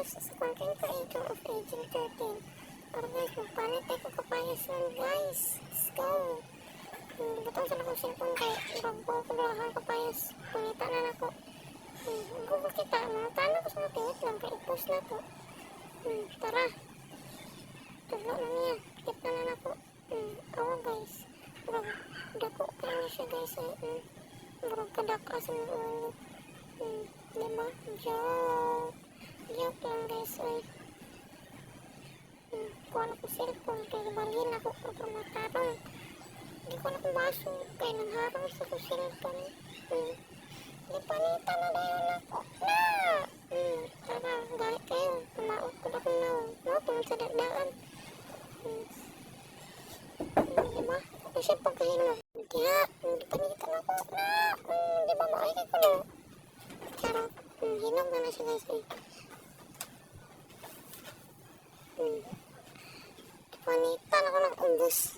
guys, sa content creator of Agent 13. Para guys, magpalit tayo ko kapayas nun guys. Let's go. Butang sa akong cellphone kayo. Bago ko balahan kapayas. Punita na ako. Google kita. Tanong ko sa mga pingit lang. Kaya i-post na ko. Tara. Tuglo na niya. Tip na ako. Awa guys. Bro, dako kayo na siya guys. Bro, kadaka sa mga ulo. Diba? Joke lang guys. Kuha na ko cellphone. Kaya balhin ako. Pero matarong. Hindi ko na kung baso. Kaya nangharang sa ko cellphone. Di panita na dayon ako. Na! Tara, gaya kayo. Tumaot ko na kung naon. Tungkol sa dadaan. Diba? Kasi pagkahinog. Diya, hindi panita na ako. Na! Di ba maayag ko no? Charot. Hinog na siya guys. Panita na ko ng ubos.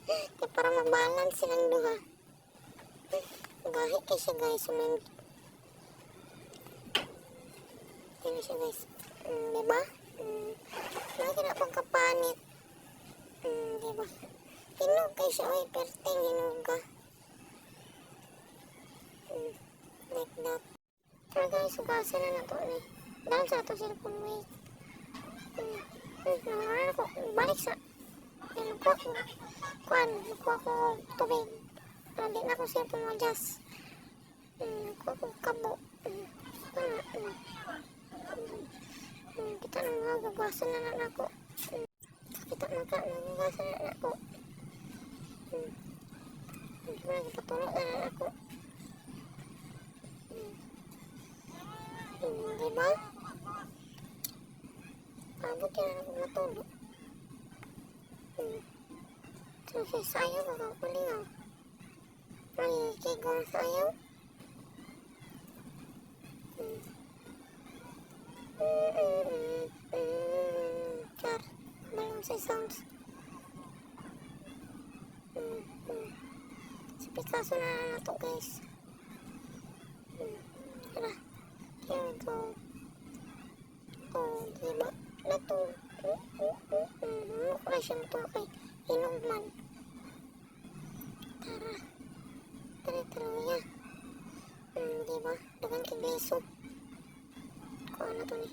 Kaya para mabalance silang duha. Gahit kayo siya guys. Yan siya guys. Diba? Lagi na akong kapanit. Diba? Hinog kayo siya. Uy, perteng hinog ka. Like that. Pero guys, ugasan na to ni. Dahil sa ito cellphone wait. Nangaran ako. Balik sa. Nakuha ko. Nakuha ko tubig. Hindi na ako cellphone ma-adjust. Nakuha ko kabo. Kita nang mga gugasan na ako. Kita gugasan na ako. Hindi mo nang ipatulog na ako. Diba? Abot yan ako matulog. So, sayaw ako kulingaw. May kigong sayaw. Char, balong sa sounds. Si Picasso na to guys. Tara. Here we go. Diba? Nato. Mukha siya ito kay hinog man. Tara. Tara niya. Diba? Dagan kay beso. Kuha na to ni.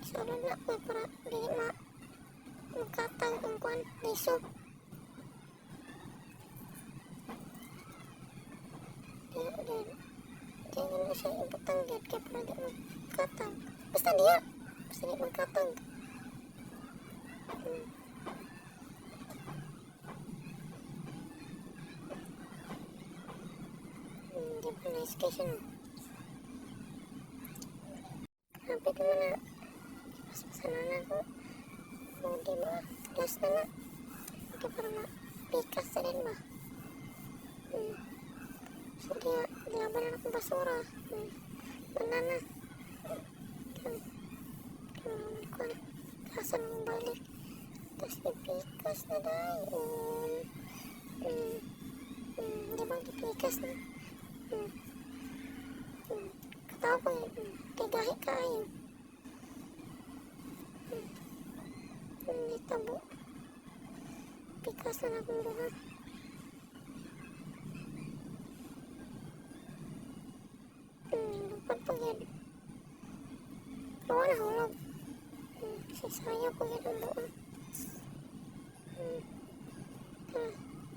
Sarap na ko para di magkatang ang kuhan. Beso. Kaya nga na siya ipatanggit kaya para di magkatang. Basta diya. Basta di magkatang. Di ba nice kasi no? Kapit naman na. Paspasan na ako. O diba? Last na na. Kaya para mapikas na rin ba? So kaya nilaban na akong basura. Banana. Kasa nang balik. Tapos ipikas na dayon. Diba ipikas na? Katawa ko yun. Tigahi kayo. Nitabo. Pikas na akong buha. Lupad pag yan. Bawa na hulog. Sisaya ko yan ang buha.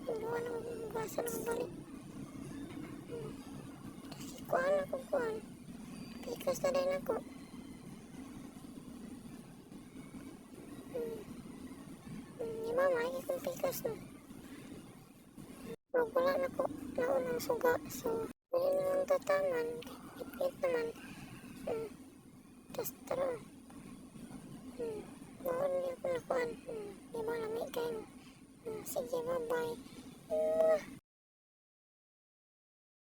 Bawa na basa na balik. Kuhaan ako, kuhaan. Pikas na rin ako. Diba, maigi kong pikas no? Wala na ko naon ang suga. So, hindi naman tataman. Ipit naman. Tapos tara. Bawal niya ako nakuhaan. Diba, lamig kayo. Sige, bye-bye.